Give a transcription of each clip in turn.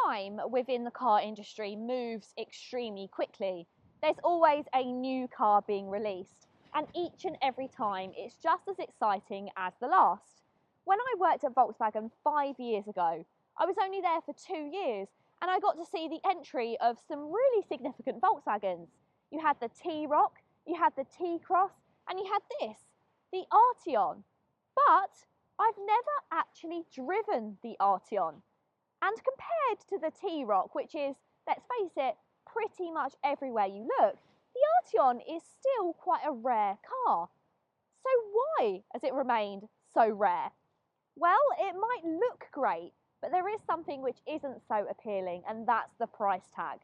Time within the car industry moves extremely quickly. There's always a new car being released, and each and every time it's just as exciting as the last. When I worked at Volkswagen 5 years ago, I was only there for 2 years, and I got to see the entry of some really significant Volkswagens. You had the T-Roc, you had the T-Cross, and you had this, the Arteon. But I've never actually driven the Arteon. And compared to the T-Roc, which is, let's face it, pretty much everywhere you look, the Arteon is still quite a rare car. So why has it remained so rare? Well, it might look great, but there is something which isn't so appealing, and that's the price tag.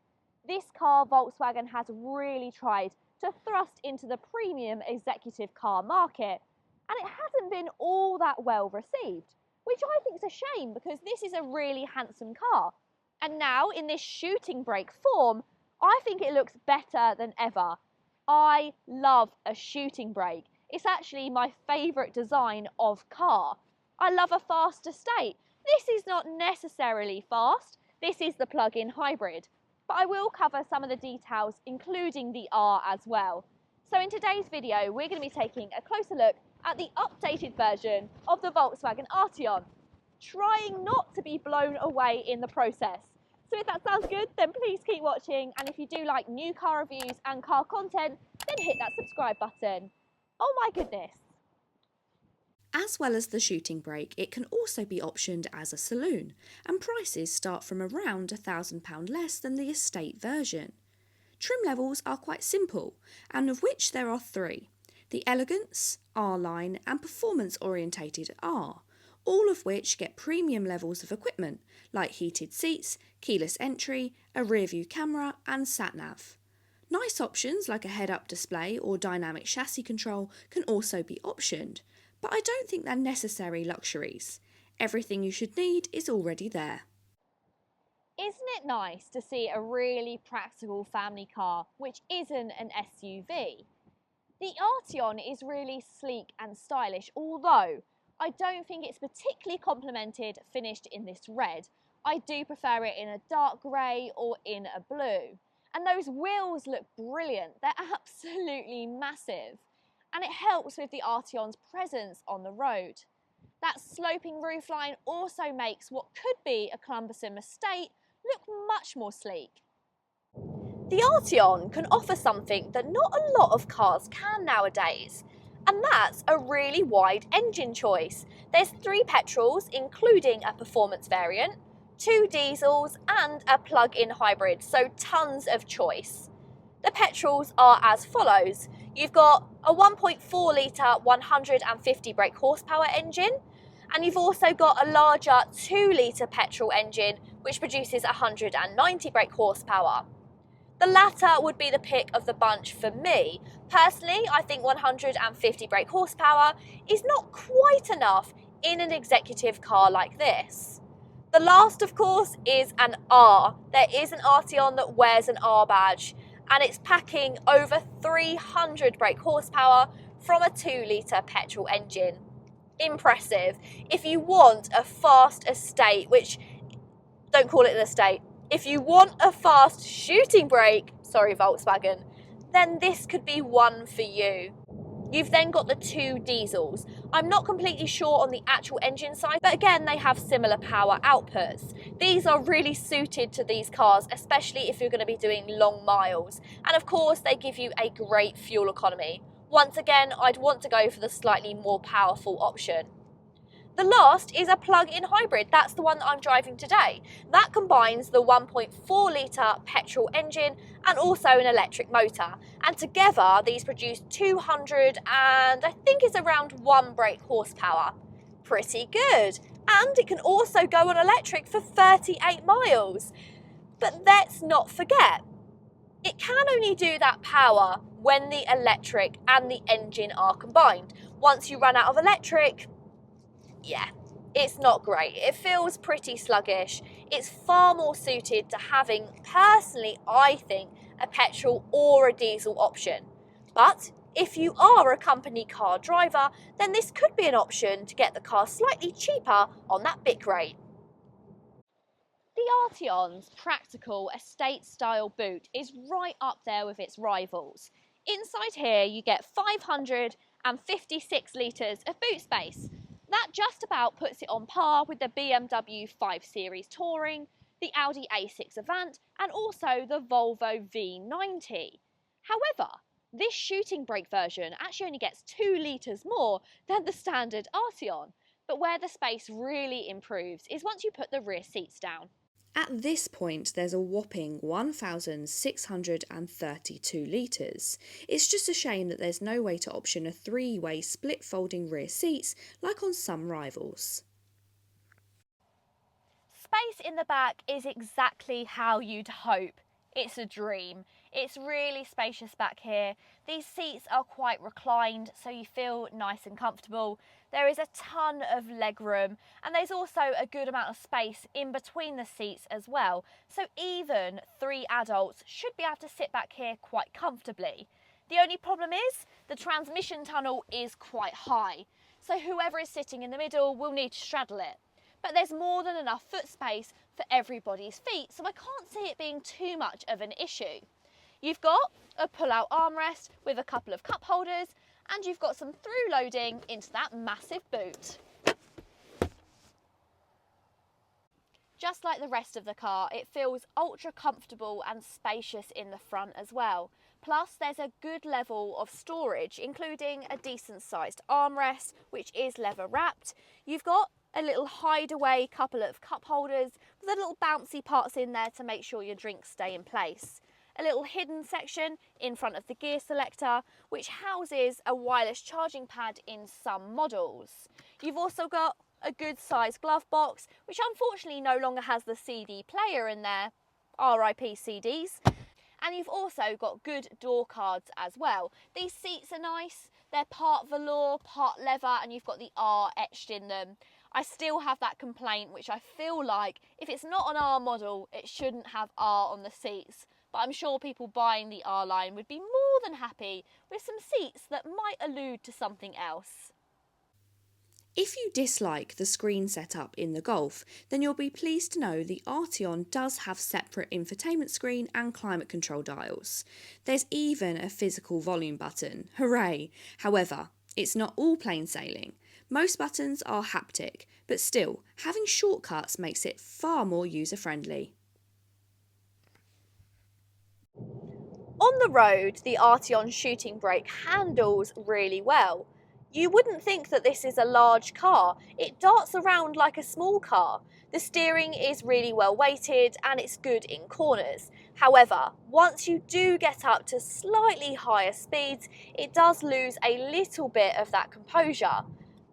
This car, Volkswagen, has really tried to thrust into the premium executive car market, and it hasn't been all that well received, which I think is a shame because this is a really handsome car. And now in this shooting brake form, I think it looks better than ever. I love a shooting brake. It's actually my favourite design of car. I love a fast estate. This is not necessarily fast. This is the plug-in hybrid. But I will cover some of the details, including the R as well. So in today's video, we're going to be taking a closer look at the updated version of the Volkswagen Arteon, trying not to be blown away in the process. So if that sounds good, then please keep watching, and if you do like new car reviews and car content, then hit that subscribe button. Oh my goodness. As well as the shooting brake, it can also be optioned as a saloon, and prices start from around £1,000 less than the estate version. Trim levels are quite simple, and of which there are 3. The Elegance, R-Line and Performance Orientated R, all of which get premium levels of equipment like heated seats, keyless entry, a rear-view camera and sat-nav. Nice options like a head-up display or dynamic chassis control can also be optioned, but I don't think they're necessary luxuries. Everything you should need is already there. Isn't it nice to see a really practical family car which isn't an SUV? The Arteon is really sleek and stylish, although I don't think it's particularly complemented finished in this red. I do prefer it in a dark grey or in a blue. And those wheels look brilliant. They're absolutely massive. And it helps with the Arteon's presence on the road. That sloping roofline also makes what could be a cumbersome estate look much more sleek. The Arteon can offer something that not a lot of cars can nowadays, and that's a really wide engine choice. There's 3 petrols, including a performance variant, 2 diesels and a plug-in hybrid, so tons of choice. The petrols are as follows. You've got a 1.4 litre 150 brake horsepower engine, and you've also got a larger 2 litre petrol engine which produces 190 brake horsepower. The latter would be the pick of the bunch for me. Personally, I think 150 brake horsepower is not quite enough in an executive car like this. The last, of course, is an R. There is an Arteon that wears an R badge, and it's packing over 300 brake horsepower from a 2 litre petrol engine. Impressive. If you want a fast estate, which, don't call it an estate, if you want a fast shooting brake, sorry Volkswagen, then this could be one for you. You've then got the 2 diesels. I'm not completely sure on the actual engine size, but again, they have similar power outputs. These are really suited to these cars, especially if you're going to be doing long miles. And of course, they give you a great fuel economy. Once again, I'd want to go for the slightly more powerful option. The last is a plug-in hybrid. That's the one that I'm driving today. That combines the 1.4 litre petrol engine and also an electric motor. And together, these produce 200 and I think it's around 1 brake horsepower. Pretty good. And it can also go on electric for 38 miles. But let's not forget, it can only do that power when the electric and the engine are combined. Once you run out of electric, yeah, it's not great. It feels pretty sluggish. It's far more suited to having, personally, I think, a petrol or a diesel option. But if you are a company car driver, then this could be an option to get the car slightly cheaper on that bit rate. The Arteon's practical estate-style boot is right up there with its rivals. Inside here you get 556 litres of boot space. That just about puts it on par with the BMW 5 Series Touring, the Audi A6 Avant and also the Volvo V90. However, this shooting brake version actually only gets 2 litres more than the standard Arteon, but where the space really improves is once you put the rear seats down. At this point, there's a whopping 1,632 litres. It's just a shame that there's no way to option a 3-way split folding rear seats like on some rivals. Space in the back is exactly how you'd hope. It's a dream. It's really spacious back here. These seats are quite reclined, so you feel nice and comfortable. There is a ton of leg room, and there's also a good amount of space in between the seats as well. So even 3 adults should be able to sit back here quite comfortably. The only problem is the transmission tunnel is quite high, so whoever is sitting in the middle will need to straddle it. But there's more than enough foot space for everybody's feet, so I can't see it being too much of an issue. You've got a pull-out armrest with a couple of cup holders, and you've got some through loading into that massive boot. Just like the rest of the car, it feels ultra comfortable and spacious in the front as well. Plus, there's a good level of storage, including a decent sized armrest, which is leather wrapped. You've got a little hideaway couple of cup holders with the little bouncy parts in there to make sure your drinks stay in place. A little hidden section in front of the gear selector, which houses a wireless charging pad in some models. You've also got a good sized glove box, which unfortunately no longer has the CD player in there, RIP CDs. And you've also got good door cards as well. These seats are nice, they're part velour, part leather, and you've got the R etched in them. I still have that complaint, which I feel like if it's not an R model, it shouldn't have R on the seats. But I'm sure people buying the R line would be more than happy with some seats that might allude to something else. If you dislike the screen setup in the Golf, then you'll be pleased to know the Arteon does have separate infotainment screen and climate control dials. There's even a physical volume button, hooray! However, it's not all plain sailing. Most buttons are haptic, but still, having shortcuts makes it far more user-friendly. On the road, the Arteon shooting brake handles really well. You wouldn't think that this is a large car. It darts around like a small car. The steering is really well weighted and it's good in corners. However, once you do get up to slightly higher speeds, it does lose a little bit of that composure.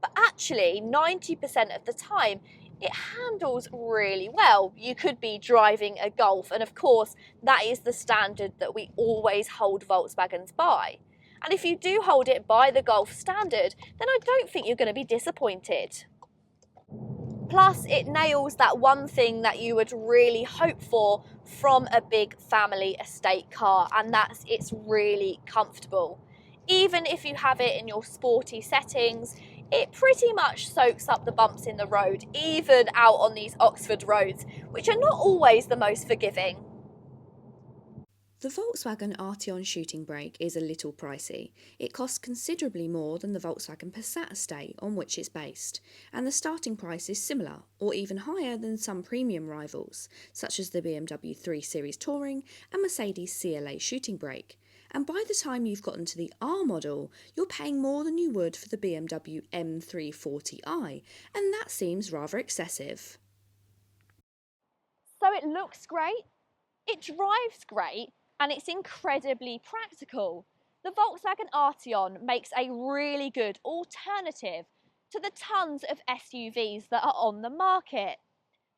But actually, 90% of the time, it handles really well. You could be driving a Golf, and of course, that is the standard that we always hold Volkswagens by. And if you do hold it by the Golf standard, then I don't think you're going to be disappointed. Plus, it nails that one thing that you would really hope for from a big family estate car, and that's it's really comfortable. Even if you have it in your sporty settings, it pretty much soaks up the bumps in the road, even out on these Oxford roads, which are not always the most forgiving. The Volkswagen Arteon shooting brake is a little pricey. It costs considerably more than the Volkswagen Passat estate on which it's based, and the starting price is similar, or even higher than some premium rivals, such as the BMW 3 Series Touring and Mercedes CLA shooting brake. And by the time you've gotten to the R model, you're paying more than you would for the BMW M340i, and that seems rather excessive. So it looks great, it drives great, and it's incredibly practical. The Volkswagen Arteon makes a really good alternative to the tons of SUVs that are on the market.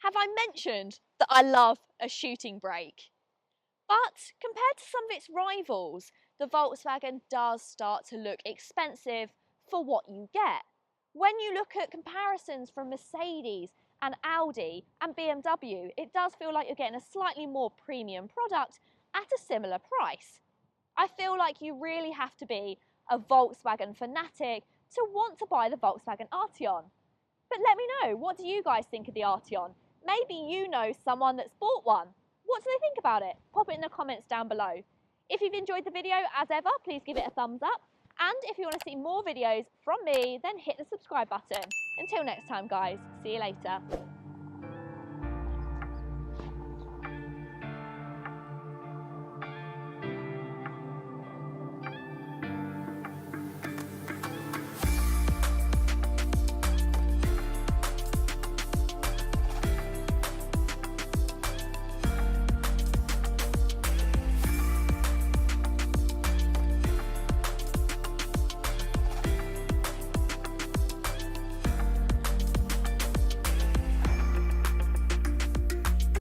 Have I mentioned that I love a shooting brake? But compared to some of its rivals, the Volkswagen does start to look expensive for what you get. When you look at comparisons from Mercedes and Audi and BMW, it does feel like you're getting a slightly more premium product at a similar price. I feel like you really have to be a Volkswagen fanatic to want to buy the Volkswagen Arteon. But let me know, what do you guys think of the Arteon? Maybe you know someone that's bought one. What do they think about it? Pop it in the comments down below. If you've enjoyed the video, as ever, please give it a thumbs up. And if you want to see more videos from me, then hit the subscribe button. Until next time, guys, see you later.